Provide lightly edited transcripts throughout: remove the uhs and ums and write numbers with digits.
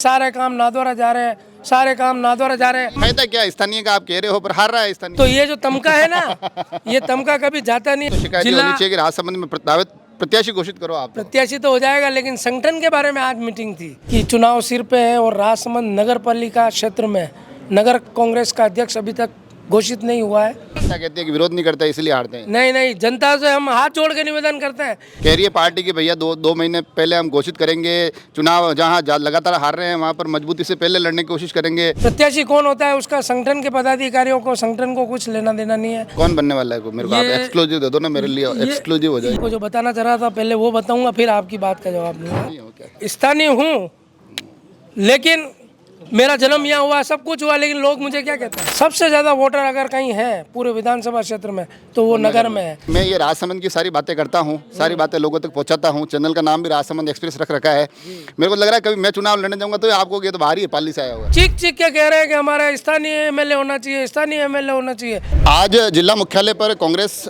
सारे काम नादौरा जा रहे हैं, सारे काम नादौरा जा रहे हैं। फायदा क्या स्थानीय का आप कह रहे हो, पर हार रहा है स्थानीय। तो ये जो तमका है ना, ये तमका कभी जाता नहीं। तो शिकायत ये जिला होनी चाहिए कि राजसमंद में प्रस्तावित प्रत्याशी घोषित करो आप। प्रत्याशी तो हो जाएगा, लेकिन संगठन के बारे में आज मीटिंग थी कि चुनाव सिर पे है और राजसमंद नगर पालिका क्षेत्र में नगर कांग्रेस का अध्यक्ष अभी तक घोषित नहीं हुआ है। जनता कहती है कि विरोध नहीं करता इसलिए हारते हैं। नहीं नहीं, जनता से हम हाथ जोड़ के निवेदन करते हैं। कह रही है पार्टी की भैया दो महीने पहले हम घोषित करेंगे चुनाव, जहां लगातार हार रहे हैं वहां पर मजबूती से पहले लड़ने की कोशिश करेंगे। प्रत्याशी कौन होता है उसका संगठन के पदाधिकारियों को, संगठन को कुछ लेना देना नहीं है। कौन बनने वाला है मेरे को आप एक्सक्लूसिव दे दो ना, मेरे लिए एक्सक्लूसिव हो जाए। को जो बताना चाह रहा था पहले वो बताऊंगा, फिर आपकी बात का जवाब दूंगा। स्थानीय हूँ, लेकिन मेरा जन्म यहाँ हुआ, सब कुछ हुआ, लेकिन लोग मुझे क्या कहते हैं, सबसे ज्यादा वोटर अगर कहीं है पूरे विधानसभा क्षेत्र में तो वो नगर में है। मैं ये राजसमंद की सारी बातें करता हूँ, सारी बातें लोगों तक पहुँचाता हूँ। चैनल का नाम भी राजसमंद एक्सप्रेस रख रखा है। मेरे को लग रहा है कभी मैं चुनाव लड़ने जाऊंगा तो आपको ये तो बाहर ही पाली से आया हुआ। चीख चीख के कह रहे हैं कि हमारा स्थानीय एमएलए होना चाहिए, स्थानीय एमएलए होना चाहिए। आज जिला मुख्यालय पर कांग्रेस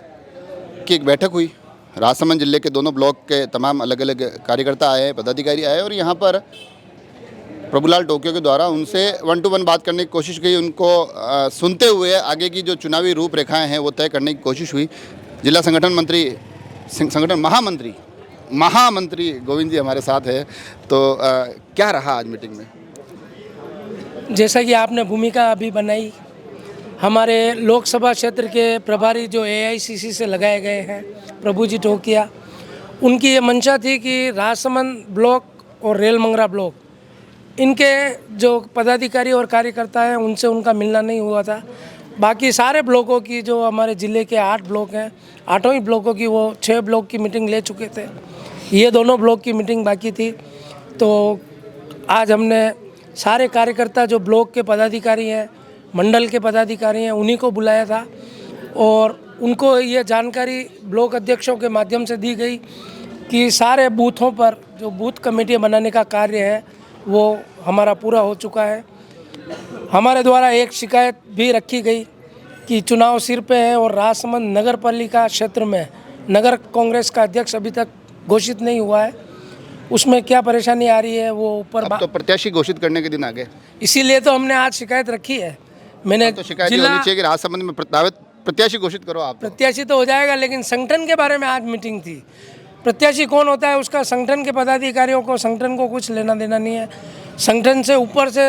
की एक बैठक हुई। राजसमंद जिले के दोनों ब्लॉक के तमाम अलग अलग कार्यकर्ता आए, पदाधिकारी आए और यहाँ पर प्रभुलाल टोकियो के द्वारा उनसे 1 to 1 बात करने की कोशिश की। उनको सुनते हुए आगे की जो चुनावी रूपरेखाएं हैं वो तय करने की कोशिश हुई। जिला संगठन महामंत्री गोविंद जी हमारे साथ है। तो क्या रहा आज मीटिंग में? जैसा कि आपने भूमिका अभी बनाई, हमारे लोकसभा क्षेत्र के प्रभारी जो AICC से लगाए गए हैं प्रभु जी टोकिया, उनकी ये मंशा थी कि राजसमंद ब्लॉक और रेलमंगरा ब्लॉक, इनके जो पदाधिकारी और कार्यकर्ता हैं उनसे उनका मिलना नहीं हुआ था। बाकी सारे ब्लॉकों की, जो हमारे ज़िले के 8 ब्लॉक हैं, 8 ही ब्लॉकों की वो 6 ब्लॉक की मीटिंग ले चुके थे। ये दोनों ब्लॉक की मीटिंग बाकी थी। तो आज हमने सारे कार्यकर्ता जो ब्लॉक के पदाधिकारी हैं, मंडल के पदाधिकारी हैं, उन्हीं को बुलाया था और उनको ये जानकारी ब्लॉक अध्यक्षों के माध्यम से दी गई कि सारे बूथों पर जो बूथ कमेटियाँ बनाने का कार्य है वो हमारा पूरा हो चुका है। हमारे द्वारा एक शिकायत भी रखी गई कि चुनाव सिर पे है और राजसमंद नगर पालिका क्षेत्र में नगर कांग्रेस का अध्यक्ष अभी तक घोषित नहीं हुआ है, उसमें क्या परेशानी आ रही है वो ऊपर। तो प्रत्याशी घोषित करने के दिन आ गए, इसीलिए तो हमने आज शिकायत रखी है। मैंने तो शिकायत ये होनी चाहिए कि राजसमंद में प्रस्तावित प्रत्याशी घोषित करो आप। प्रत्याशी तो हो जाएगा, लेकिन संगठन के बारे में आज मीटिंग थी। प्रत्याशी कौन होता है उसका संगठन के पदाधिकारियों को, संगठन को कुछ लेना देना नहीं है। संगठन से ऊपर से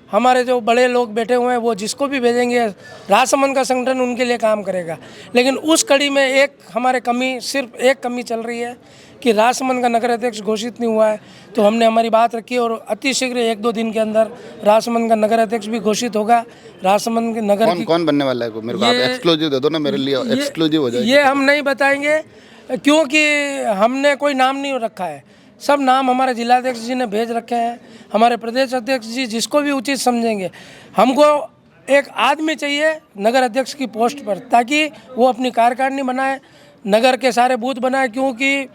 हमारे जो बड़े लोग बैठे हुए हैं वो जिसको भी भेजेंगे, राजसमंद का संगठन उनके लिए काम करेगा। लेकिन उस कड़ी में सिर्फ एक कमी चल रही है कि राजसमंद का नगर अध्यक्ष घोषित नहीं हुआ है। तो हमने हमारी बात रखी और अतिशीघ्र 1-2 दिन के अंदर राजसमंद का नगर अध्यक्ष भी घोषित होगा। राजसमंद के नगर कौन बनने वाला है मेरे को आप एक्सक्लूसिव दे दो ना, मेरे लिए एक्सक्लूसिव हो जाए। ये हम नहीं बताएंगे क्योंकि हमने कोई नाम नहीं रखा है। सब नाम हमारे जिलाध्यक्ष जी ने भेज रखे हैं, हमारे प्रदेश अध्यक्ष जी जिसको भी उचित समझेंगे। हमको एक आदमी चाहिए नगर अध्यक्ष की पोस्ट पर, ताकि वो अपनी कार्यकारिणी बनाए, नगर के सारे बूथ बनाए, क्योंकि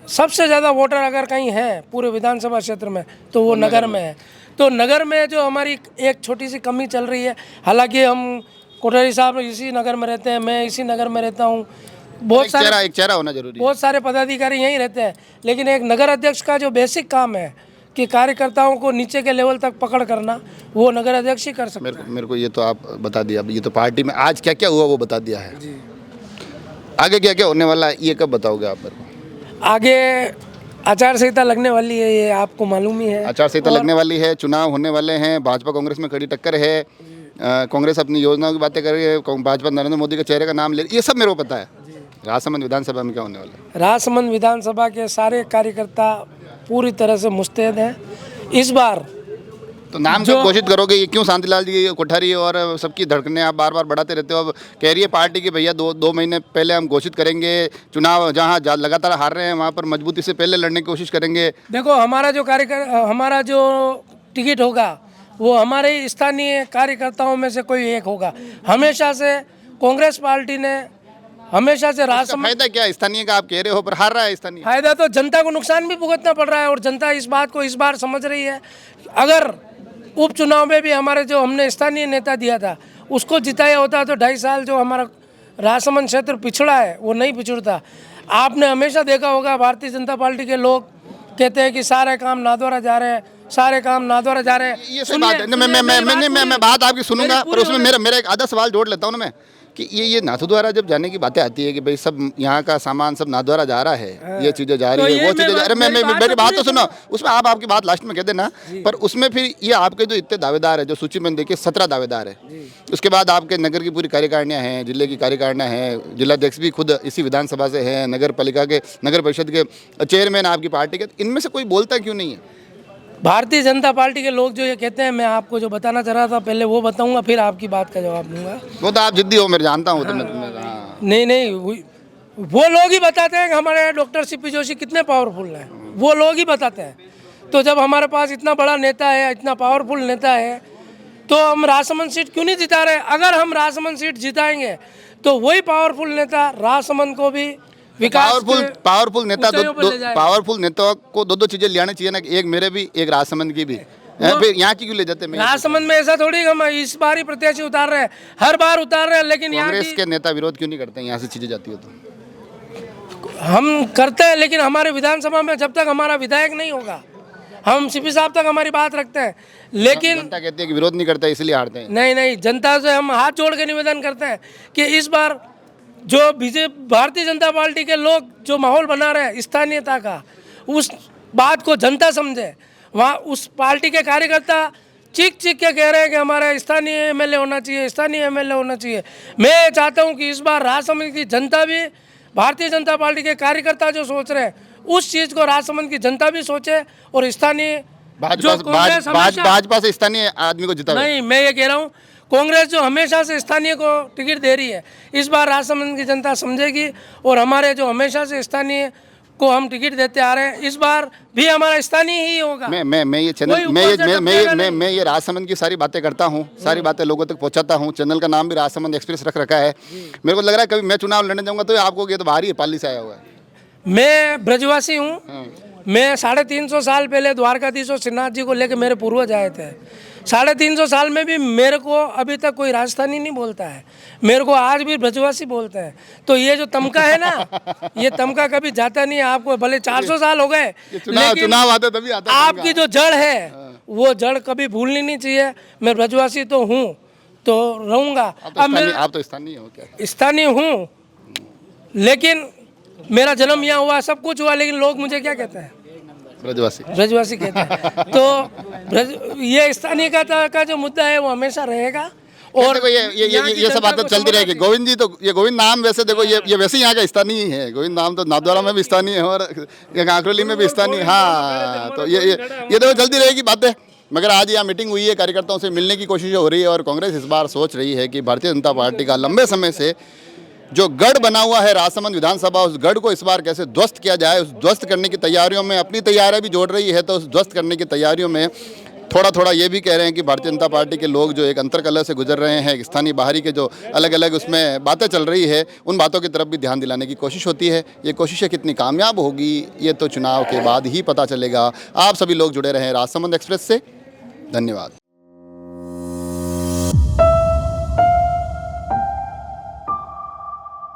सबसे ज़्यादा वोटर अगर कहीं है पूरे विधानसभा क्षेत्र में तो वो नगर में है। तो नगर में जो हमारी एक छोटी सी कमी चल रही है, हालांकि हम कोठारी साहब इसी नगर में रहते हैं, मैं इसी नगर में रहता हूँ, बहुत सारे एक चेहरा होना जरूरी है, बहुत सारे पदाधिकारी यहीं रहते हैं, लेकिन एक नगर अध्यक्ष का जो बेसिक काम है कि कार्यकर्ताओं को नीचे के लेवल तक पकड़ करना, वो नगर अध्यक्ष ही कर सकते हैं। मेरे को ये तो आप बता दिया, ये तो पार्टी में आज क्या क्या हुआ वो बता दिया है जी। आगे क्या क्या होने वाला है ये कब बताओगे आप मेरे को? आगे आचार संहिता लगने वाली है, ये आपको मालूम ही है। आचार संहिता लगने वाली है, चुनाव होने वाले हैं, भाजपा कांग्रेस में कड़ी टक्कर है। कांग्रेस अपनी योजनाओं की बातें कर रही है, भाजपा नरेंद्र मोदी के चेहरे का नाम ले, ये सब मेरे को पता है। राजसमंद विधानसभा में क्या होने वाला है? राजसमंद विधानसभा के सारे कार्यकर्ता पूरी तरह से मुस्तैद हैं इस बार। तो नाम जो घोषित करोगे, ये क्यों शांतिलाल जी कोठारी और सबकी धड़कने आप बार बार बढ़ाते रहते हो? अब कह रही है पार्टी की भैया दो महीने पहले हम घोषित करेंगे चुनाव, जहां लगातार हार रहे हैं वहां पर मजबूती से पहले लड़ने की कोशिश करेंगे। देखो, हमारा जो टिकट होगा वो हमारे स्थानीय कार्यकर्ताओं में से कोई एक होगा। हमेशा से कांग्रेस पार्टी ने हमेशा से राजसमंद, फायदा क्या स्थानीय का आप कह रहे हो, पर हार रहा है स्थानीय। फायदा तो जनता को नुकसान भी भुगतना पड़ रहा है और जनता इस बात को इस बार समझ रही है। अगर उपचुनाव में भी हमारे जो हमने स्थानीय नेता दिया था उसको जिताया होता तो 2.5 साल जो हमारा राजसमंद क्षेत्र पिछड़ा है वो नहीं पिछड़ता। आपने हमेशा देखा होगा भारतीय जनता पार्टी के लोग कहते हैं कि सारे काम नादौरा जा रहे हैं, सारे काम नादौरा जा रहे हैं। ये सही बात है। मैं बात आपकी सुनूंगा, पर उसमें मेरा एक आधा सवाल जोड़ लेता हूँ ना मैं, कि ये नाथद्वारा जब जाने की बातें आती है कि भाई सब यहाँ का सामान सब नाथद्वारा जा रहा है, ये चीज़ें जा रही है, वो चीज़ें जा रही है, मेरी बात तो सुनो, उसमें आप आपकी बात लास्ट में कह देना। पर उसमें फिर ये आपके जो इतने दावेदार है, जो सूची में देखिए 17 दावेदार है, उसके बाद आपके नगर की पूरी कार्यकारिणियाँ हैं, जिले की कार्यकारिणियाँ हैं, जिलाध्यक्ष भी खुद इसी विधानसभा से हैं, नगर पालिका के नगर परिषद के चेयरमैन आपकी पार्टी के, इनमें से कोई बोलता क्यों नहीं है? भारतीय जनता पार्टी के लोग जो ये कहते हैं, मैं आपको जो बताना चाह रहा था पहले वो बताऊंगा, फिर आपकी बात का जवाब दूंगा। वो तो आप जिद्दी हो, मैं जानता हूँ। नहीं, वो लोग ही बताते हैं कि हमारे डॉक्टर सीपी जोशी कितने पावरफुल हैं, वो लोग ही बताते हैं। तो जब हमारे पास इतना बड़ा नेता है, इतना पावरफुल नेता है, तो हम राजसमंद सीट क्यों नहीं जिता रहे? अगर हम राजसमंद सीट जिताएंगे तो वही पावरफुल नेता राजसमंद को भी पावरफुल नेता को दो चीजें ले आनी चाहिए ना, एक मेरे भी, एक राजसमंद की भी। फिर यहाँ की क्यों ले जाते हैं? राजसमंद में ऐसा थोड़ी हम इस बार ही प्रत्याशी उतार रहे हैं, हर बार उतार रहे हैं, लेकिन कांग्रेस के नेता विरोध क्यों नहीं करते हैं? यहाँ से चीजें जाती हो तो हम करते हैं, लेकिन हमारे विधानसभा में जब तक हमारा विधायक नहीं होगा, हम सीपी साहब तक हमारी बात रखते हैं। लेकिन जनता कहती है कि विरोध नहीं करता इसलिए हारते हैं। नहीं, जनता से हम हाथ जोड़ के निवेदन करते हैं कि इस बार जो भारतीय जनता पार्टी के लोग जो माहौल बना रहे हैं स्थानीयता का, उस बात को जनता समझे। वहाँ उस पार्टी के कार्यकर्ता चीख के कह रहे हैं कि हमारा स्थानीय एमएलए होना चाहिए, स्थानीय एमएलए होना चाहिए। मैं चाहता हूँ कि इस बार राजसमंद की जनता भी, भारतीय जनता पार्टी के कार्यकर्ता जो सोच रहे हैं, उस चीज़ को राजसमंद की जनता भी सोचे और स्थानीय भाजपा से स्थानीय आदमी को जिता। नहीं, मैं ये कह रहा हूँ, कांग्रेस जो हमेशा से स्थानीय को टिकट दे रही है, इस बार राजसमंद की जनता समझेगी और हमारे जो हमेशा से स्थानीय को हम टिकट देते आ रहे हैं, इस बार भी हमारा स्थानीय ही होगा। मैं ये चैनल मैं ये राजसमंद की सारी बातें करता हूँ, सारी बातें लोगों तक पहुँचाता हूँ। चैनल का नाम भी राजसमंद एक्सप्रेस रख रखा है। मेरे को लग रहा है कभी मैं चुनाव लड़ने जाऊँगा तो आपको ये तो बाहर ही पाली से आया हुआ है। मैं ब्रजवासी हूँ। मैं 350 साल पहले द्वारकाधीश और श्रीनाथ जी को लेकर मेरे पूर्वज आए थे। 350 साल में भी मेरे को अभी तक कोई राजस्थानी नहीं बोलता है, मेरे को आज भी ब्रजवासी बोलते हैं। तो ये जो तमका है ना, ये तमका कभी जाता नहीं है। आपको भले 400 साल हो गए, चुनाव आता तभी आता। आपकी जो जड़ है वो जड़ कभी भूलनी नहीं चाहिए। मैं ब्रजवासी तो हूँ, तो रहूँगा। आप तो स्थानीय हो क्या? स्थानीय हूँ, लेकिन मेरा जन्म यहाँ हुआ, सब कुछ हुआ, लेकिन लोग मुझे क्या कहते हैं? ब्रजवासी कहते हैं। तो ये स्थानीयता का जो मुद्दा है वो हमेशा रहेगा। और देखो ये सब बातें चलती रहेगी। गोविंद जी, तो ये गोविंद नाम वैसे देखो ये वैसे यहाँ का स्थानीय ही है। गोविंद नाम तो नाथद्वारा में भी स्थानीय है और कांकरोली में भी स्थानीय। हाँ, तो ये देखो चलती रहेगी बातें। मगर आज यहाँ मीटिंग हुई है, कार्यकर्ताओं से मिलने की कोशिश हो रही है और कांग्रेस इस बार सोच रही है कि भारतीय जनता पार्टी का लंबे समय से जो गढ़ बना हुआ है राजसमंद विधानसभा, उस गढ़ को इस बार कैसे ध्वस्त किया जाए। उस ध्वस्त करने की तैयारियों में अपनी तैयारियां भी जोड़ रही है। तो उस ध्वस्त करने की तैयारियों में थोड़ा ये भी कह रहे हैं कि भारतीय जनता पार्टी के लोग जो एक अंतर्कलह से गुजर रहे हैं, स्थानीय बाहरी के जो अलग अलग उसमें बातें चल रही है, उन बातों की तरफ भी ध्यान दिलाने की कोशिश होती है। ये कोशिशें कितनी कामयाब होगी ये तो चुनाव के बाद ही पता चलेगा। आप सभी लोग जुड़े रहें राजसमंद एक्सप्रेस से। धन्यवाद।